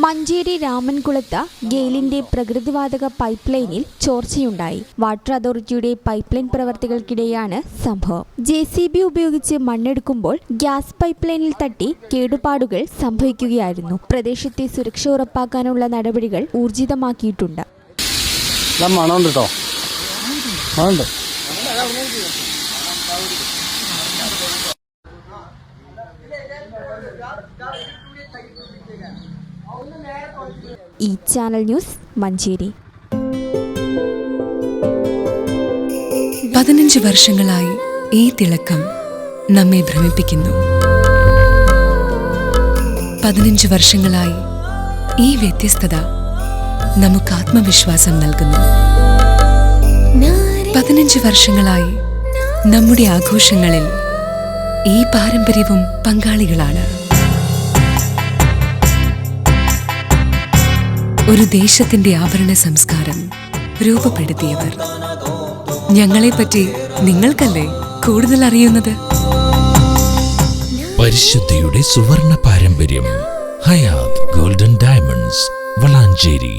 മഞ്ചേരി രാമൻകുളത്ത് ഗെയിലിന്റെ പ്രകൃതിവാതക പൈപ്പ് ലൈനിൽ ചോർച്ചയുണ്ടായി. വാട്ടർ അതോറിറ്റിയുടെ പൈപ്പ് ലൈൻ പ്രവർത്തികൾക്കിടെയാണ് സംഭവം. JCB ഉപയോഗിച്ച് മണ്ണെടുക്കുമ്പോൾ ഗ്യാസ് പൈപ്പ് ലൈനിൽ തട്ടി കേടുപാടുകൾ സംഭവിക്കുകയായിരുന്നു. പ്രദേശത്തെ സുരക്ഷ ഉറപ്പാക്കാനുള്ള നടപടികൾ ഊർജിതമാക്കിയിട്ടുണ്ട്. ഈ ചാനൽ ന്യൂസ് മഞ്ചേരി. 15 വർഷങ്ങളായി ഈ തിളക്കം നമ്മെ ഭ്രമിപ്പിക്കുന്നു. 15 വർഷങ്ങളായി ഈ വ്യത്യസ്തത നമുക്ക് ആത്മവിശ്വാസം നൽകുന്നു. 15 വർഷങ്ങളായി നമ്മുടെ ആഘോഷങ്ങളിൽ ഈ പാരമ്പര്യവും പങ്കാളികളാണ്. ഒരു ദേശത്തിന്റെ ആഭരണ സംസ്കാരം രൂപപ്പെടുത്തിയവർ. ഞങ്ങളെപ്പറ്റി നിങ്ങൾക്കല്ലേ കൂടുതൽ അറിയുന്നത്? പരിശുദ്ധിയുടെ സുവർണ പാരമ്പര്യം. Hayat golden diamonds, Valanchery.